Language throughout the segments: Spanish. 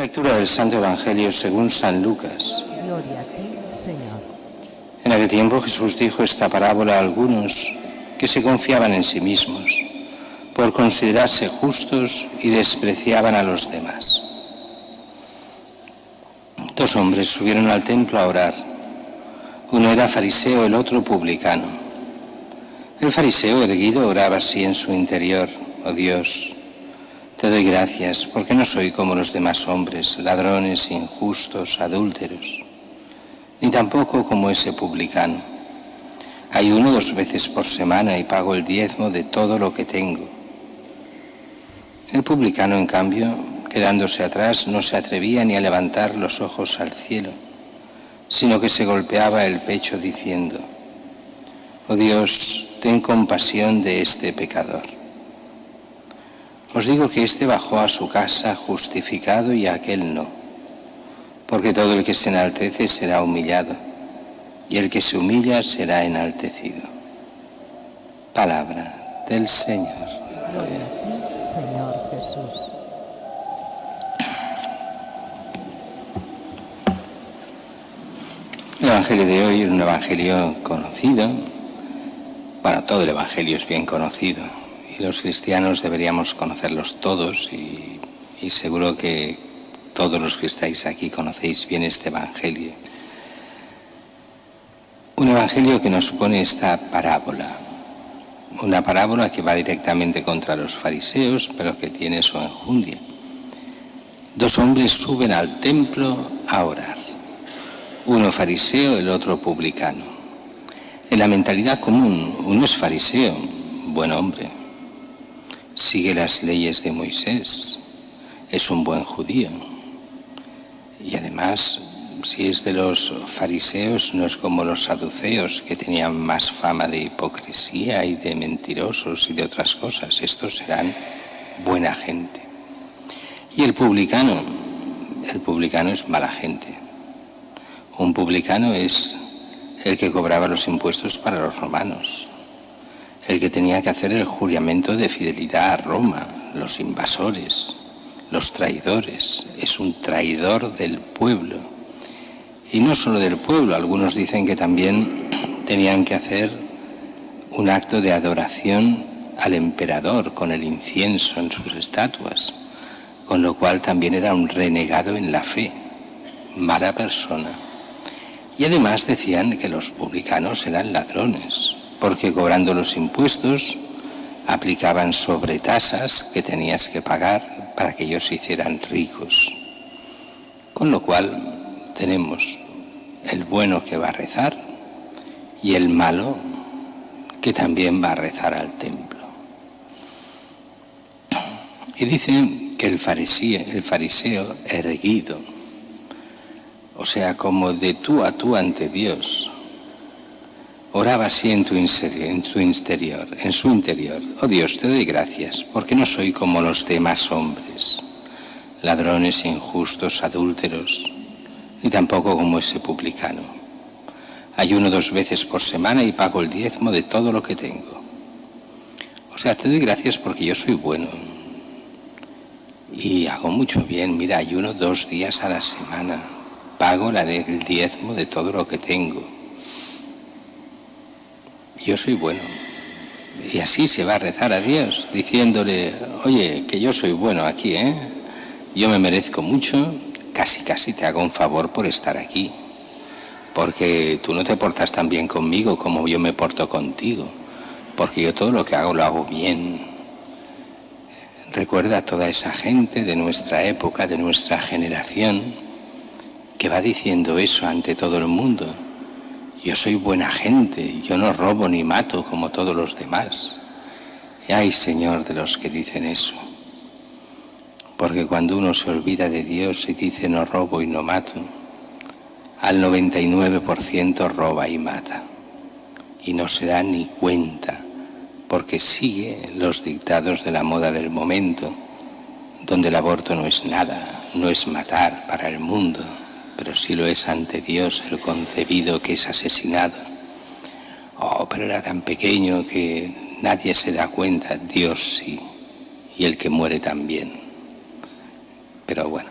Lectura del Santo Evangelio según San Lucas. Gloria a ti, Señor. En aquel tiempo Jesús dijo esta parábola a algunos que se confiaban en sí mismos por considerarse justos y despreciaban a los demás. Dos hombres subieron al templo a orar. Uno era fariseo, el otro publicano. El fariseo erguido oraba así en su interior: oh Dios, te doy gracias porque no soy como los demás hombres, ladrones, injustos, adúlteros, ni tampoco como ese publicano. Ayuno 2 veces por semana y pago el diezmo de todo lo que tengo. El publicano, en cambio, quedándose atrás, no se atrevía ni a levantar los ojos al cielo, sino que se golpeaba el pecho diciendo: oh Dios, ten compasión de este pecador. Os digo que éste bajó a su casa justificado y aquel no, porque todo el que se enaltece será humillado, y el que se humilla será enaltecido. Palabra del Señor. Gloria a ti, Señor Jesús. El Evangelio de hoy es un Evangelio conocido. Bueno, todo el Evangelio es bien conocido y los cristianos deberíamos conocerlos todos y seguro que todos los que estáis aquí conocéis bien este Evangelio. Un Evangelio que nos supone esta parábola, una parábola que va directamente contra los fariseos, pero que tiene su enjundia. Dos hombres suben al templo a orar, uno fariseo, el otro publicano. En la mentalidad común, uno es fariseo, buen hombre, sigue las leyes de Moisés, es un buen judío. Y además, si es de los fariseos, no es como los saduceos, que tenían más fama de hipocresía y de mentirosos y de otras cosas. Estos serán buena gente. Y el publicano es mala gente. Un publicano es el que cobraba los impuestos para los romanos, el que tenía que hacer el juramento de fidelidad a Roma, los invasores, los traidores. Es un traidor del pueblo. Y no solo del pueblo, algunos dicen que también tenían que hacer un acto de adoración al emperador con el incienso en sus estatuas, con lo cual también era un renegado en la fe, mala persona. Y además decían que los publicanos eran ladrones, porque cobrando los impuestos aplicaban sobretasas que tenías que pagar para que ellos se hicieran ricos. Con lo cual tenemos el bueno que va a rezar y el malo que también va a rezar al templo. Y dicen que el fariseo erguido, o sea, como de tú a tú ante Dios, oraba así en su interior: oh Dios, te doy gracias porque no soy como los demás hombres, ladrones, injustos, adúlteros, ni tampoco como ese publicano. Ayuno 2 veces por semana y pago el diezmo de todo lo que tengo. O sea, te doy gracias porque yo soy bueno y hago mucho bien. Mira, ayuno 2 días a la semana, pago el diezmo de todo lo que tengo. Yo soy bueno. Y así se va a rezar a Dios, diciéndole: oye, que yo soy bueno aquí, yo me merezco mucho, casi te hago un favor por estar aquí, porque tú no te portas tan bien conmigo como yo me porto contigo, porque yo todo lo que hago lo hago bien. Recuerda a toda esa gente de nuestra época, de nuestra generación, que va diciendo eso ante todo el mundo: yo soy buena gente, yo no robo ni mato como todos los demás. Y ay, Señor, de los que dicen eso. Porque cuando uno se olvida de Dios y dice no robo y no mato, al 99% roba y mata. Y no se da ni cuenta, porque sigue los dictados de la moda del momento, donde el aborto no es nada, no es matar para el mundo, pero sí lo es ante Dios el concebido que es asesinado. Oh, pero era tan pequeño que nadie se da cuenta. Dios sí, y el que muere también. Pero bueno,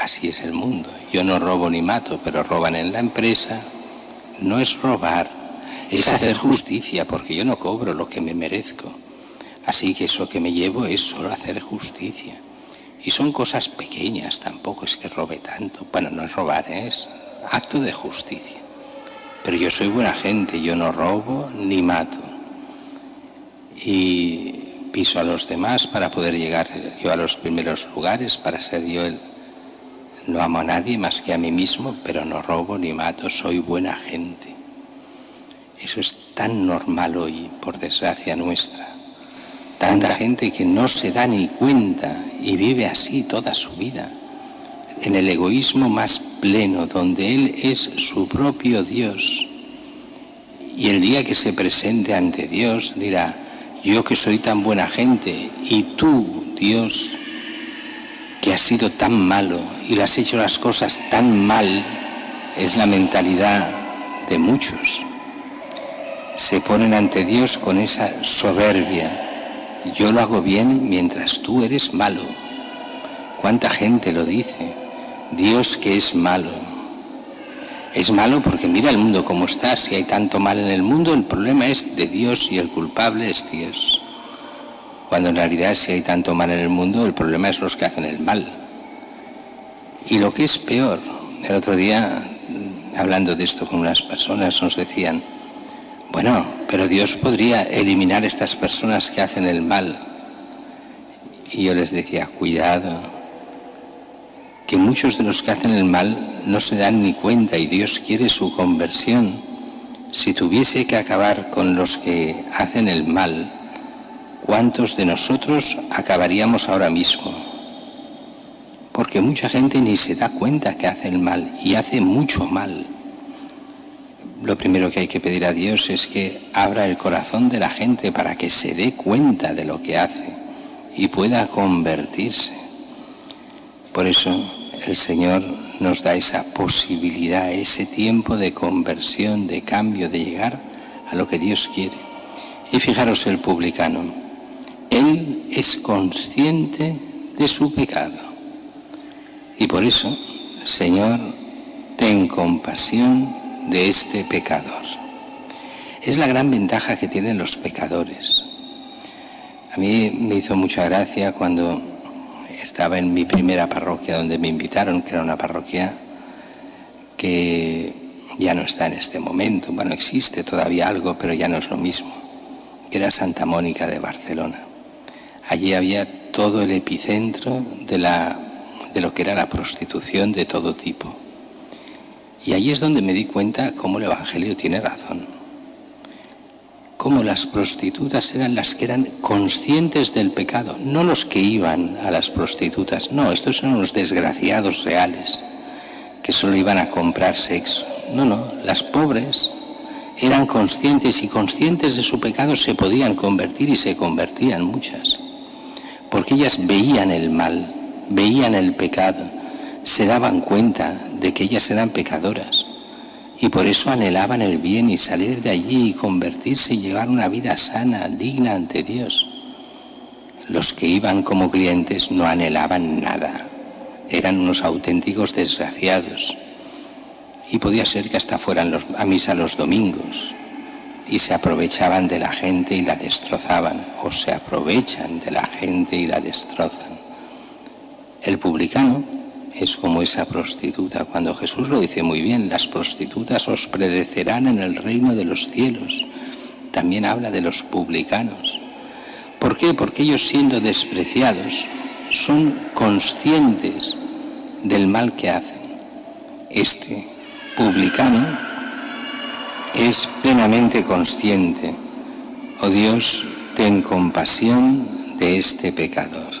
así es el mundo. Yo no robo ni mato, pero roban en la empresa. No es robar, es hacer justicia, porque yo no cobro lo que me merezco. Así que eso que me llevo es solo hacer justicia. Y son cosas pequeñas, tampoco es que robe tanto. Bueno, no es robar, es acto de justicia. Pero yo soy buena gente, yo no robo ni mato. Y piso a los demás para poder llegar yo a los primeros lugares, para ser yo el... No amo a nadie más que a mí mismo, pero no robo ni mato, soy buena gente. Eso es tan normal hoy, por desgracia nuestra. Tanta gente que no se da ni cuenta y vive así toda su vida, en el egoísmo más pleno, donde él es su propio Dios. Y el día que se presente ante Dios dirá: yo que soy tan buena gente, y tú, Dios, que has sido tan malo y le has hecho las cosas tan mal. Es la mentalidad de muchos. Se ponen ante Dios con esa soberbia. Yo lo hago bien mientras tú eres malo. ¿Cuánta gente lo dice? Dios que es malo. Es malo porque mira el mundo como está. Si hay tanto mal en el mundo, el problema es de Dios y el culpable es Dios. Cuando en realidad si hay tanto mal en el mundo, el problema es los que hacen el mal. Y lo que es peor, el otro día, hablando de esto con unas personas, nos decían: bueno, pero Dios podría eliminar estas personas que hacen el mal. Y yo les decía: cuidado, que muchos de los que hacen el mal no se dan ni cuenta y Dios quiere su conversión. Si tuviese que acabar con los que hacen el mal, ¿cuántos de nosotros acabaríamos ahora mismo? Porque mucha gente ni se da cuenta que hace el mal y hace mucho mal. Lo primero que hay que pedir a Dios es que abra el corazón de la gente para que se dé cuenta de lo que hace y pueda convertirse. Por eso el Señor nos da esa posibilidad, ese tiempo de conversión, de cambio, de llegar a lo que Dios quiere. Y fijaros el publicano, él es consciente de su pecado. Y por eso, Señor, ten compasión de este pecador. Es la gran ventaja que tienen los pecadores. A mí me hizo mucha gracia cuando estaba en mi primera parroquia donde me invitaron, que era una parroquia que ya no está en este momento. Bueno, existe todavía algo, pero ya no es lo mismo. Era Santa Mónica de Barcelona. Allí había todo el epicentro de lo que era la prostitución de todo tipo. Y allí es donde me di cuenta cómo el Evangelio tiene razón. Cómo las prostitutas eran las que eran conscientes del pecado, no los que iban a las prostitutas. No, estos eran los desgraciados reales, que solo iban a comprar sexo. No, las pobres eran conscientes y conscientes de su pecado se podían convertir y se convertían muchas. Porque ellas veían el mal, veían el pecado, se daban cuenta de que ellas eran pecadoras y por eso anhelaban el bien y salir de allí y convertirse y llevar una vida sana, digna ante Dios. Los que iban como clientes no anhelaban nada, eran unos auténticos desgraciados y podía ser que hasta fueran a misa los domingos y se aprovechaban de la gente y la destrozaban, o se aprovechan de la gente y la destrozan. El publicano es como esa prostituta, cuando Jesús lo dice muy bien: las prostitutas os precederán en el reino de los cielos. También habla de los publicanos. ¿Por qué? Porque ellos, siendo despreciados, son conscientes del mal que hacen. Este publicano es plenamente consciente. Oh Dios, ten compasión de este pecador.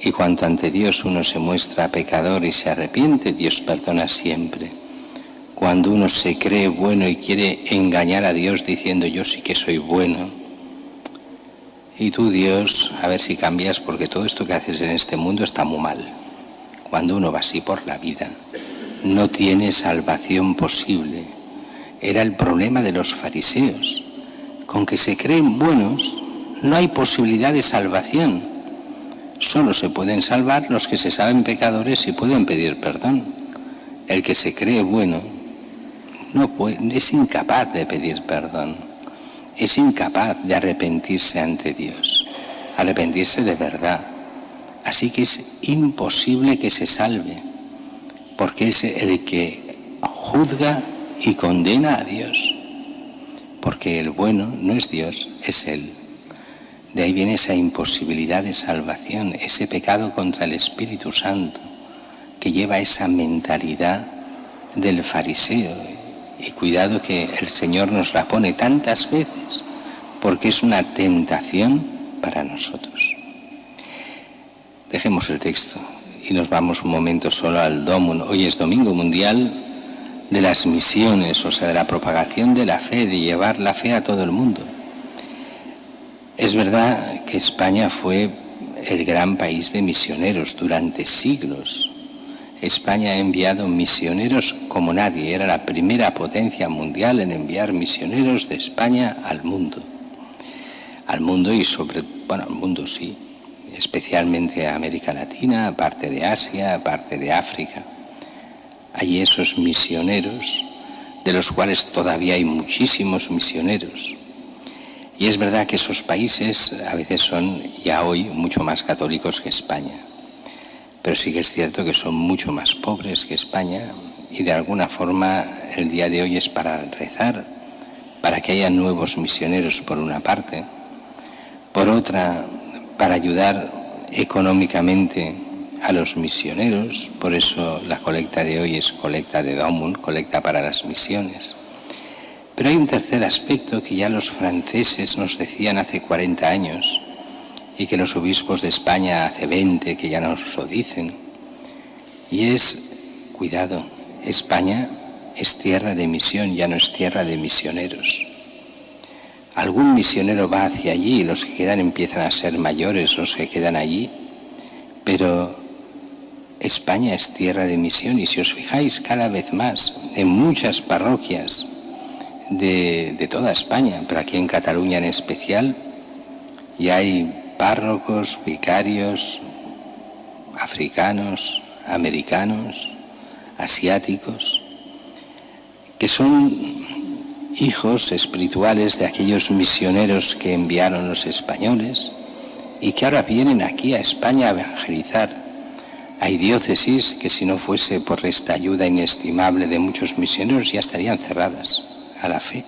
Y cuando ante Dios uno se muestra pecador y se arrepiente, Dios perdona siempre. Cuando uno se cree bueno y quiere engañar a Dios diciendo: yo sí que soy bueno, y tú, Dios, a ver si cambias, porque todo esto que haces en este mundo está muy mal. Cuando uno va así por la vida, no tiene salvación posible. Era el problema de los fariseos. Con que se creen buenos, no hay posibilidad de salvación. Solo se pueden salvar los que se saben pecadores y pueden pedir perdón. El que se cree bueno no puede, es incapaz de pedir perdón, es incapaz de arrepentirse ante Dios, arrepentirse de verdad. Así que es imposible que se salve, porque es el que juzga y condena a Dios, porque el bueno no es Dios, es Él. De ahí viene esa imposibilidad de salvación, ese pecado contra el Espíritu Santo, que lleva esa mentalidad del fariseo. Y cuidado que el Señor nos la pone tantas veces, porque es una tentación para nosotros. Dejemos el texto y nos vamos un momento solo al Domum. Hoy es Domingo Mundial de las Misiones, o sea, de la propagación de la fe, de llevar la fe a todo el mundo. Es verdad que España fue el gran país de misioneros durante siglos. España ha enviado misioneros como nadie, era la primera potencia mundial en enviar misioneros de España al mundo. Al mundo y al mundo sí, especialmente a América Latina, parte de Asia, parte de África. Hay esos misioneros, de los cuales todavía hay muchísimos misioneros. Y es verdad que esos países a veces son ya hoy mucho más católicos que España, pero sí que es cierto que son mucho más pobres que España y de alguna forma el día de hoy es para rezar, para que haya nuevos misioneros por una parte, por otra para ayudar económicamente a los misioneros, por eso la colecta de hoy es colecta de Domum, colecta para las misiones. Pero hay un tercer aspecto que ya los franceses nos decían hace 40 años y que los obispos de España hace 20 que ya nos lo dicen. Y es, cuidado, España es tierra de misión, ya no es tierra de misioneros. Algún misionero va hacia allí y los que quedan empiezan a ser mayores, los que quedan allí. Pero España es tierra de misión y si os fijáis cada vez más en muchas parroquias de toda España, pero aquí en Cataluña en especial, ya hay párrocos, vicarios, africanos, americanos, asiáticos, que son hijos espirituales de aquellos misioneros que enviaron los españoles y que ahora vienen aquí a España a evangelizar. Hay diócesis que si no fuese por esta ayuda inestimable de muchos misioneros ya estarían cerradas a la fe,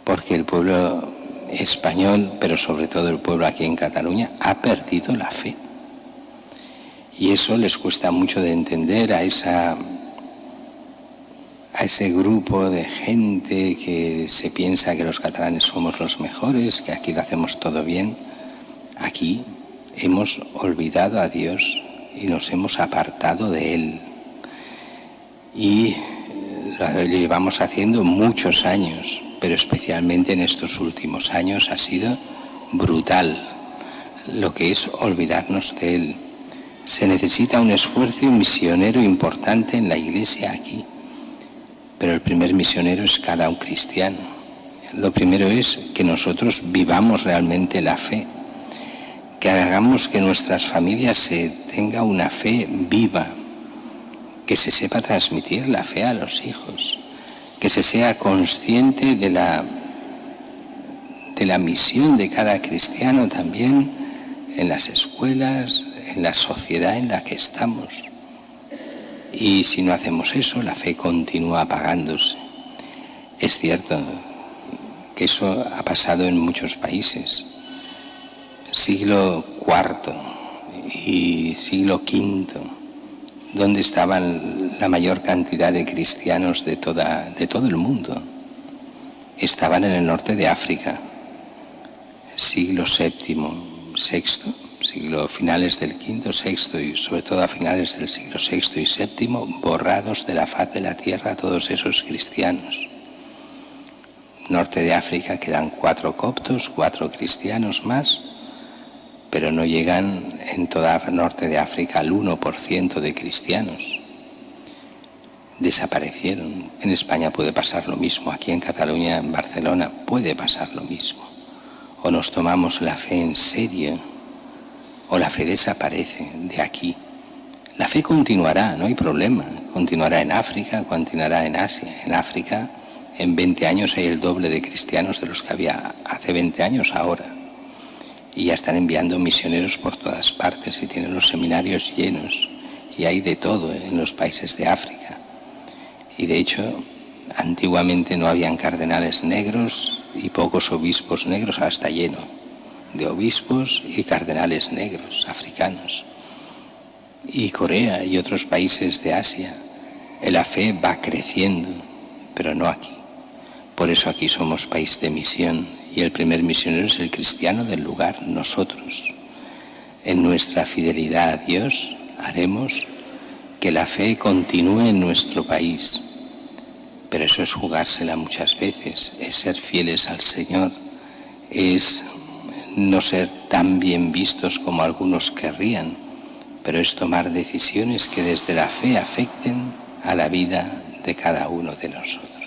porque el pueblo español, pero sobre todo el pueblo aquí en Cataluña, ha perdido la fe. Y eso les cuesta mucho de entender a ese grupo de gente que se piensa que los catalanes somos los mejores, que aquí lo hacemos todo bien. Aquí hemos olvidado a Dios y nos hemos apartado de Él. Y lo llevamos haciendo muchos años, pero especialmente en estos últimos años ha sido brutal lo que es olvidarnos de Él. Se necesita un esfuerzo misionero importante en la Iglesia aquí, pero el primer misionero es cada un cristiano. Lo primero es que nosotros vivamos realmente la fe, que hagamos que nuestras familias se tenga una fe viva, que se sepa transmitir la fe a los hijos, que se sea consciente de la misión de cada cristiano también en las escuelas, en la sociedad en la que estamos. Y si no hacemos eso, la fe continúa apagándose. Es cierto que eso ha pasado en muchos países. Siglo IV y siglo V, donde estaban la mayor cantidad de cristianos de todo el mundo. Estaban en el norte de África. Siglo VII, VI, finales del V, VI y sobre todo a finales del siglo VI y VII, borrados de la faz de la tierra todos esos cristianos. Norte de África quedan 4 coptos, 4 cristianos más, pero no llegan en toda norte de África al 1% de cristianos. Desaparecieron. En España puede pasar lo mismo, aquí en Cataluña, en Barcelona, puede pasar lo mismo. O nos tomamos la fe en serio o la fe desaparece de aquí. La fe continuará, no hay problema, continuará en África, continuará en Asia. En África, en 20 años hay el doble de cristianos de los que había hace 20 años ahora. Y ya están enviando misioneros por todas partes y tienen los seminarios llenos. Y hay de todo en los países de África. Y de hecho, antiguamente no habían cardenales negros y pocos obispos negros, ahora está lleno de obispos y cardenales negros, africanos. Y Corea y otros países de Asia, la fe va creciendo, pero no aquí. Por eso aquí somos país de misión y el primer misionero es el cristiano del lugar, nosotros. En nuestra fidelidad a Dios haremos que la fe continúe en nuestro país. Pero eso es jugársela muchas veces, es ser fieles al Señor, es no ser tan bien vistos como algunos querrían, pero es tomar decisiones que desde la fe afecten a la vida de cada uno de nosotros.